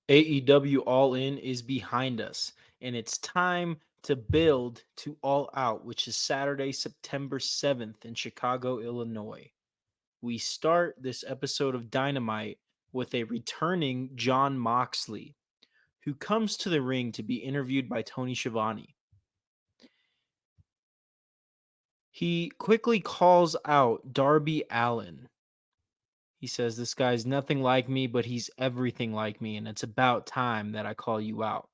AEW All In is behind us, and it's time to build to All Out, which is Saturday, September 7th in Chicago, Illinois. We start this episode of Dynamite with a returning John Moxley, who comes to the ring to be interviewed by Tony Schiavone. He quickly calls out Darby Allin. He says, "This guy's nothing like me, but he's everything like me, and it's about time that I call you out."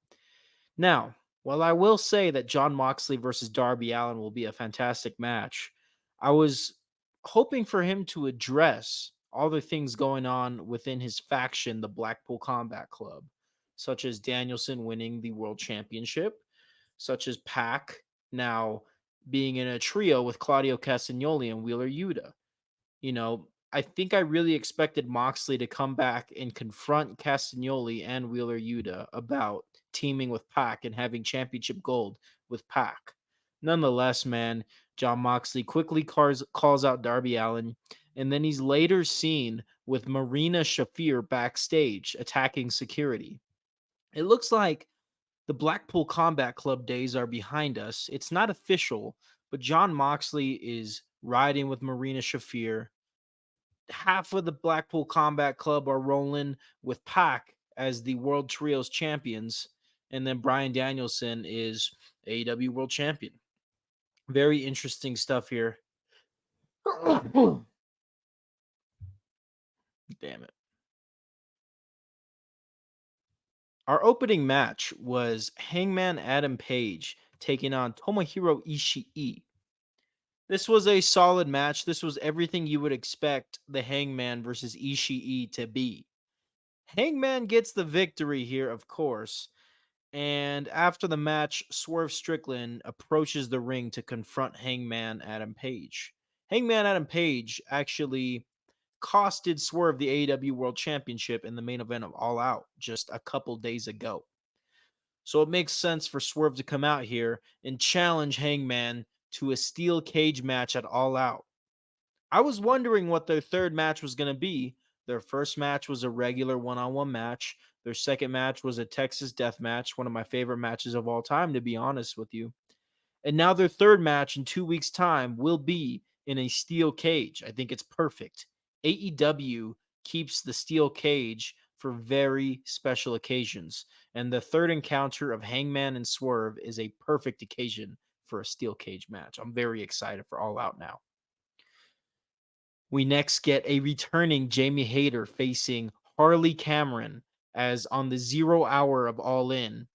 Now, while I will say that John Moxley versus Darby Allin will be a fantastic match, I was hoping for him to address all the things going on within his faction, the Blackpool Combat Club, such as Danielson winning the World Championship, such as Pac now being in a trio with Claudio Castagnoli and Wheeler Yuta. I think I really expected Moxley to come back and confront Castagnoli and Wheeler Yuta about teaming with Pac and having championship gold with Pac. Nonetheless, man, John Moxley quickly calls out Darby Allin, and then he's later seen with Marina Shafir backstage attacking security. It looks like the Blackpool Combat Club days are behind us. It's not official, but John Moxley is riding with Marina Shafir. Half of the Blackpool Combat Club are rolling with Pac as the World Trios champions, and then Brian Danielson is AEW World Champion. Very interesting stuff here. Damn it. Our opening match was Hangman Adam Page taking on Tomohiro Ishii. This was a solid match. This was everything you would expect the Hangman versus Ishii to be. Hangman gets the victory here, of course. And after the match, Swerve Strickland approaches the ring to confront Hangman Adam Page. Hangman Adam Page actually costed Swerve the AEW World Championship in the main event of All Out just a couple days ago. So it makes sense for Swerve to come out here and challenge Hangman to a steel cage match at All Out. I was wondering what their third match was going to be. Their first match was a regular one-on-one match. Their second match was a Texas death match, one of my favorite matches of all time, to be honest with you. And now their third match in 2 weeks' time will be in a steel cage. I think it's perfect. AEW keeps the steel cage for very special occasions. And the third encounter of Hangman and Swerve is a perfect occasion for a steel cage match. I'm very excited for All Out now. We next get a returning Jamie Hayter facing Harley Cameron, as on the 0 hour of All In,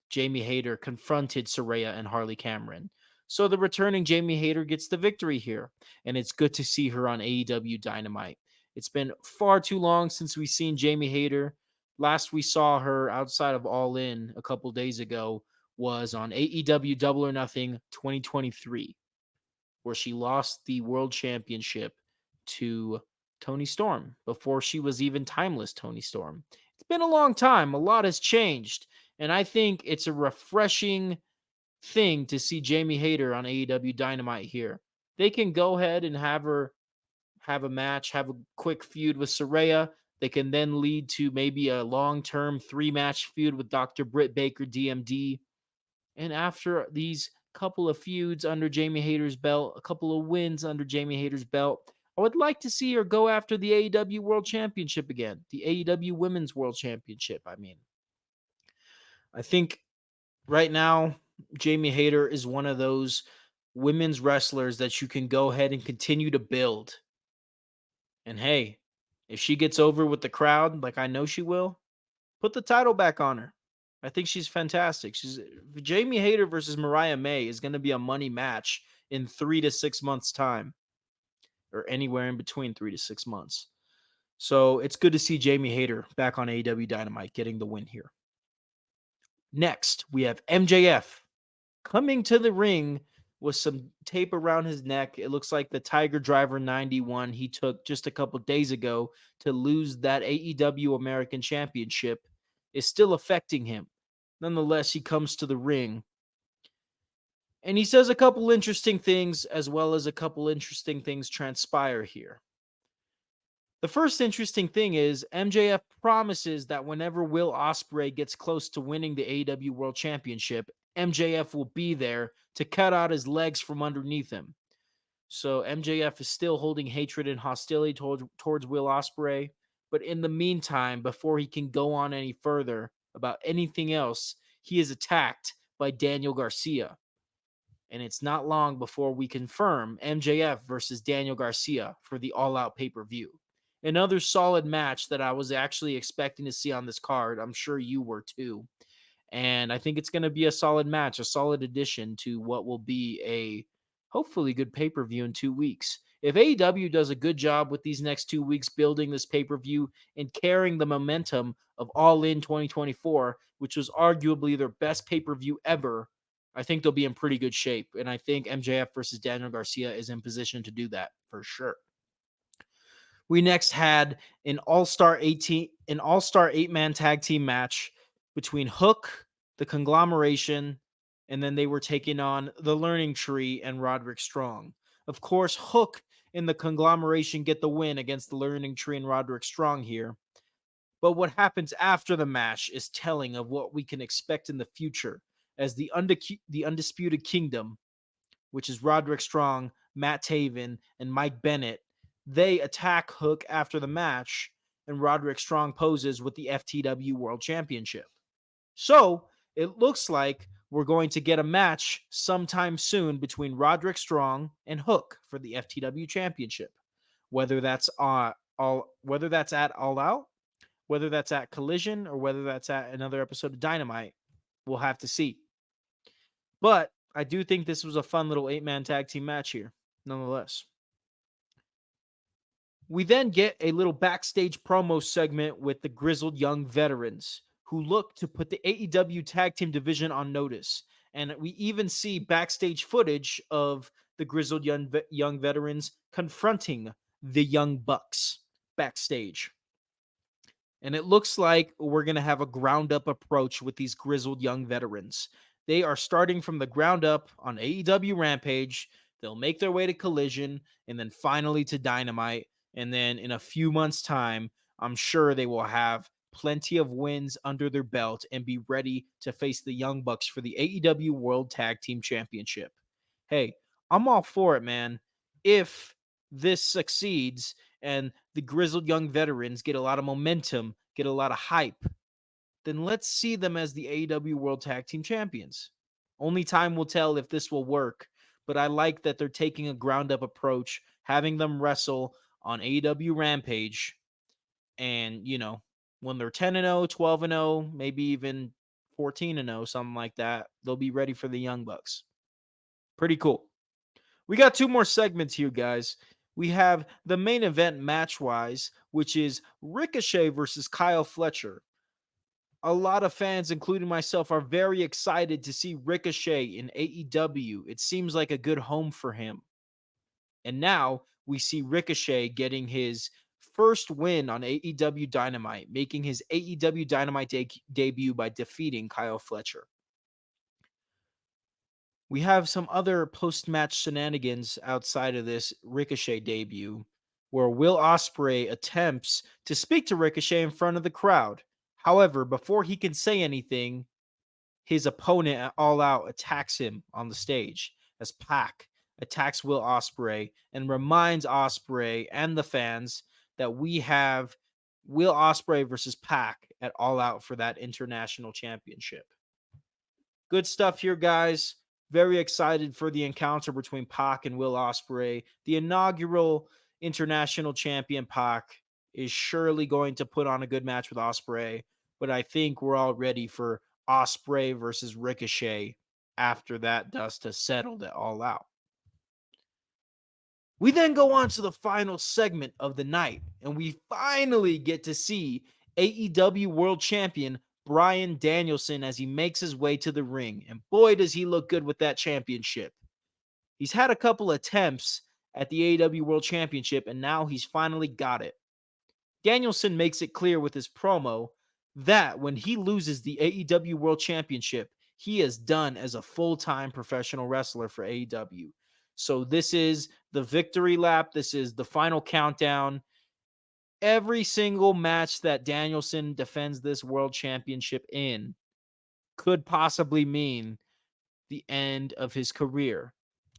Jamie Hayter confronted Saraya and Harley Cameron. So the returning Jamie Hayter gets the victory here, and it's good to see her on AEW Dynamite. It's been far too long since we've seen Jamie Hayter. Last we saw her outside of All In a couple days ago was on AEW Double or Nothing 2023, where she lost the World Championship to Tony Storm before she was even timeless Tony Storm. It's been a long time. A lot has changed. And I think it's a refreshing thing to see Jamie Hayter on AEW Dynamite here. They can go ahead and have her have a match, have a quick feud with Saraya. They can then lead to maybe a long-term 3-match feud with Dr. Britt Baker, DMD. And after these couple of feuds under Jamie Hayter's belt, a couple of wins under Jamie Hayter's belt, I would like to see her go after the AEW World Championship again, the AEW Women's World Championship. I think right now, Jamie Hayter is one of those women's wrestlers that you can go ahead and continue to build. And hey, if she gets over with the crowd, like I know she will, put the title back on her. I think she's fantastic. She's Jamie Hayter versus Mariah May is going to be a money match in 3 to 6 months' time, or anywhere in between 3 to 6 months. So it's good to see Jamie Hayter back on AEW Dynamite getting the win here. Next, we have MJF coming to the ring with some tape around his neck. It looks like the Tiger Driver 91 he took just a couple days ago to lose that AEW American Championship is still affecting him. Nonetheless, he comes to the ring and he says a couple interesting things, as well as a couple interesting things transpire here. The first interesting thing is MJF promises that whenever Will Ospreay gets close to winning the AEW World Championship, MJF will be there to cut out his legs from underneath him. So MJF is still holding hatred and hostility towards Will Ospreay, but in the meantime, before he can go on any further about anything else, he is attacked by Daniel Garcia. And it's not long before we confirm MJF versus Daniel Garcia for the All Out pay per view. Another solid match that I was actually expecting to see on this card. I'm sure you were too. And I think it's going to be a solid match, a solid addition to what will be a hopefully good pay per view in 2 weeks. If AEW does a good job with these next 2 weeks building this pay per view and carrying the momentum of All In 2024, which was arguably their best pay per view ever, I think they'll be in pretty good shape. And I think MJF versus Daniel Garcia is in position to do that for sure. We next had an all-star 8-man tag team match between Hook, the Conglomeration, and then they were taking on the Learning Tree and Roderick Strong. Of course, Hook and the Conglomeration get the win against the Learning Tree and Roderick Strong here. But what happens after the match is telling of what we can expect in the future as the Undisputed Kingdom, which is Roderick Strong, Matt Taven, and Mike Bennett. They attack Hook after the match, and Roderick Strong poses with the FTW World Championship. So it looks like we're going to get a match sometime soon between Roderick Strong and Hook for the FTW Championship. Whether that's whether that's at All Out, whether that's at Collision, or whether that's at another episode of Dynamite, we'll have to see. But I do think this was a fun little 8-man tag team match here, nonetheless. We then get a little backstage promo segment with the grizzled young veterans who look to put the AEW tag team division on notice. And we even see backstage footage of the grizzled young veterans confronting the Young Bucks backstage. And it looks like we're going to have a ground up approach with these grizzled young veterans. They are starting from the ground up on AEW Rampage. They'll make their way to Collision and then finally to Dynamite. And then in a few months' time, I'm sure they will have plenty of wins under their belt and be ready to face the Young Bucks for the AEW World Tag Team Championship. Hey, I'm all for it, man. If this succeeds and the grizzled young veterans get a lot of momentum, get a lot of hype, then let's see them as the AEW World Tag Team Champions. Only time will tell if this will work, but I like that they're taking a ground up approach, having them wrestle on AEW Rampage. And, when they're 10-0, 12-0, maybe even 14-0, something like that, they'll be ready for the Young Bucks. Pretty cool. We got 2 more segments here, guys. We have the main event match-wise, which is Ricochet versus Kyle Fletcher. A lot of fans, including myself, are very excited to see Ricochet in AEW. It seems like a good home for him. And now we see Ricochet getting his first win on AEW Dynamite, making his AEW Dynamite debut by defeating Kyle Fletcher. We have some other post-match shenanigans outside of this Ricochet debut, where Will Ospreay attempts to speak to Ricochet in front of the crowd. However, before he can say anything, his opponent at All Out attacks him on the stage as Pac attacks Will Ospreay and reminds Ospreay and the fans that we have Will Ospreay versus Pac at All Out for that international championship. Good stuff here, guys. Very excited for the encounter between Pac and Will Ospreay. The inaugural international champion Pac is surely going to put on a good match with Ospreay, but I think we're all ready for Ospreay versus Ricochet after that dust has settled it all out. We then go on to the final segment of the night, and we finally get to see AEW World Champion Bryan Danielson as he makes his way to the ring. And boy, does he look good with that championship. He's had a couple attempts at the AEW World Championship, and now he's finally got it. Danielson makes it clear with his promo that when he loses the AEW World Championship, he is done as a full-time professional wrestler for AEW. So this is the victory lap. This is the final countdown. Every single match that Danielson defends this world championship in could possibly mean the end of his career.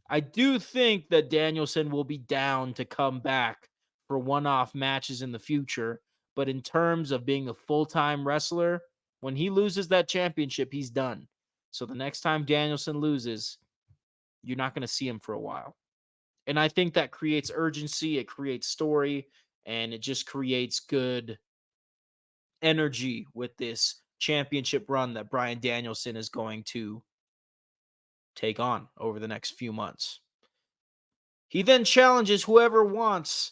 I do think that Danielson will be down to come back for one off matches in the future. But in terms of being a full time wrestler, when he loses that championship, he's done. So the next time Danielson loses, you're not going to see him for a while. And I think that creates urgency, it creates story, and it just creates good energy with this championship run that Brian Danielson is going to take on over the next few months. He then challenges whoever wants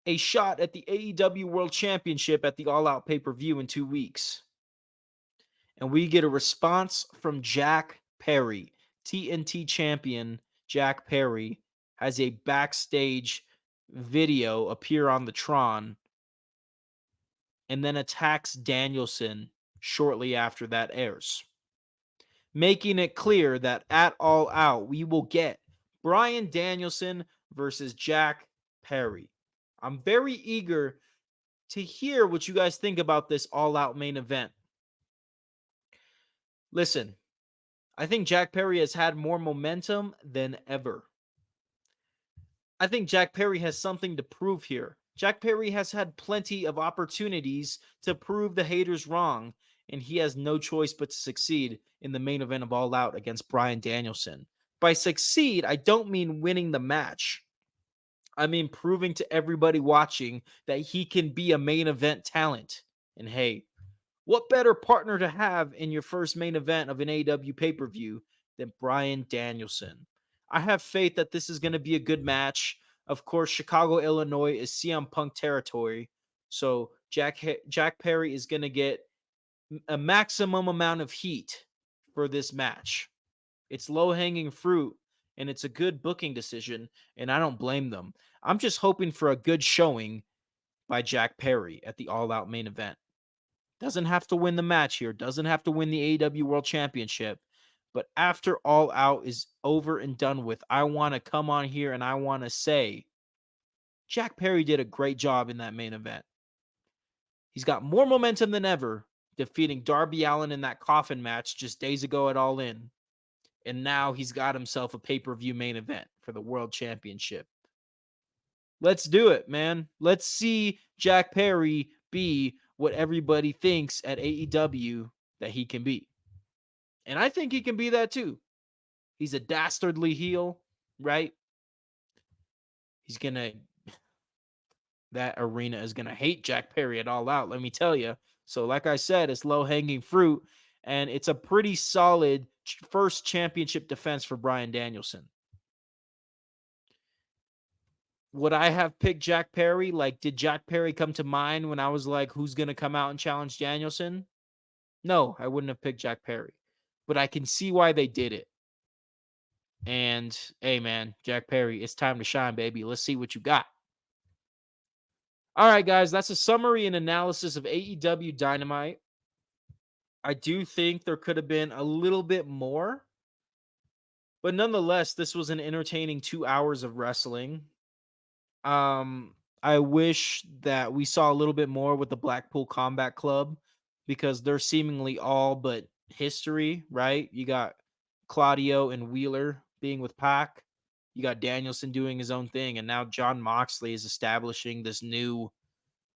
a shot at the AEW World Championship at the All Out pay per view in 2 weeks. And we get a response from Jack Perry, TNT champion Jack Perry, has a backstage video appear on the Tron and then attacks Danielson shortly after that airs, making it clear that at All Out, we will get Brian Danielson versus Jack Perry. I'm very eager to hear what you guys think about this All Out main event. Listen, I think Jack Perry has had more momentum than ever. I think Jack Perry has something to prove here. Jack Perry has had plenty of opportunities to prove the haters wrong, and he has no choice but to succeed in the main event of All Out against Brian Danielson. By succeed, I don't mean winning the match. I mean proving to everybody watching that he can be a main event talent. And hey, what better partner to have in your first main event of an AEW pay-per-view than Brian Danielson? I have faith that this is going to be a good match. Of course, Chicago, Illinois is CM Punk territory. So Jack Perry is going to get a maximum amount of heat for this match. It's low-hanging fruit and it's a good booking decision, and I don't blame them. I'm just hoping for a good showing by Jack Perry at the All Out main event. Doesn't have to win the match here, doesn't have to win the AEW World Championship. But after All Out is over and done with, I want to come on here and I want to say Jack Perry did a great job in that main event. He's got more momentum than ever, defeating Darby Allin in that coffin match just days ago at All In. And now he's got himself a pay-per-view main event for the World Championship. Let's do it, man. Let's see Jack Perry be what everybody thinks at AEW that he can be. And I think he can be that too. He's a dastardly heel, right? He's going to, that arena is going to hate Jack Perry at All Out, let me tell you. So, like I said, it's low hanging fruit, and it's a pretty solid first championship defense for Brian Danielson. Would I have picked Jack Perry? Like, did Jack Perry come to mind when I was like, who's going to come out and challenge Danielson? No, I wouldn't have picked Jack Perry. But I can see why they did it. And hey, man, Jack Perry, it's time to shine, baby. Let's see what you got. All right, guys, that's a summary and analysis of AEW Dynamite. I do think there could have been a little bit more, but nonetheless, this was an entertaining 2 hours of wrestling. I wish that we saw a little bit more with the Blackpool Combat Club because they're seemingly all but history, right? You got Claudio and Wheeler being with Pac. You got Danielson doing his own thing, and now John Moxley is establishing this new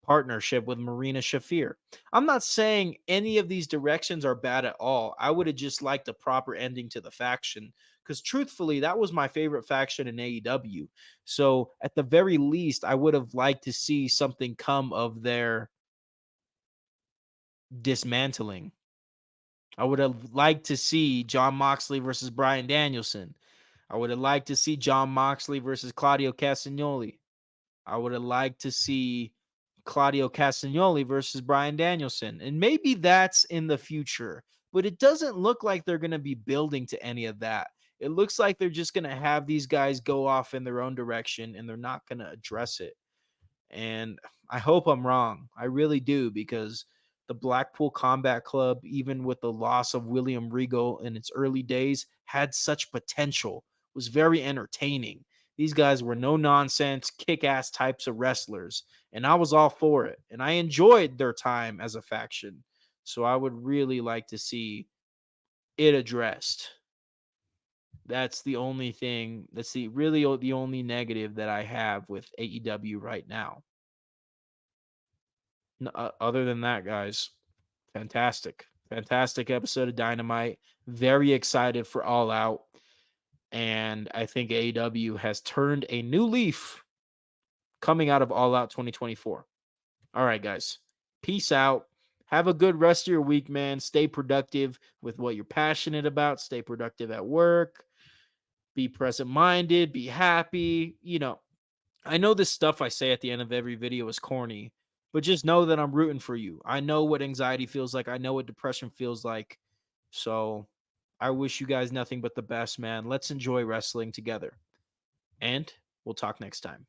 partnership with Marina Shafir. I'm not saying any of these directions are bad at all. I would have just liked a proper ending to the faction because truthfully, that was my favorite faction in AEW. So at the very least, I would have liked to see something come of their dismantling. I would have liked to see John Moxley versus Brian Danielson. I would have liked to see John Moxley versus Claudio Castagnoli. I would have liked to see Claudio Castagnoli versus Brian Danielson. And maybe that's in the future, but it doesn't look like they're going to be building to any of that. It looks like they're just going to have these guys go off in their own direction and they're not going to address it. And I hope I'm wrong. I really do, because the Blackpool Combat Club, even with the loss of William Regal in its early days, had such potential, was very entertaining. These guys were no nonsense, kick ass types of wrestlers, and I was all for it. And I enjoyed their time as a faction. So I would really like to see it addressed. That's the only thing. That's the only negative that I have with AEW right now. Other than that, guys, fantastic, fantastic episode of Dynamite. Very excited for All Out, and I think AEW has turned a new leaf coming out of All Out 2024. All right, guys, peace out. Have a good rest of your week, man. Stay productive with what you're passionate about. Stay productive at work. Be present minded. Be happy. I know this stuff I say at the end of every video is corny, but just know that I'm rooting for you. I know what anxiety feels like. I know what depression feels like. So I wish you guys nothing but the best, man. Let's enjoy wrestling together. And we'll talk next time.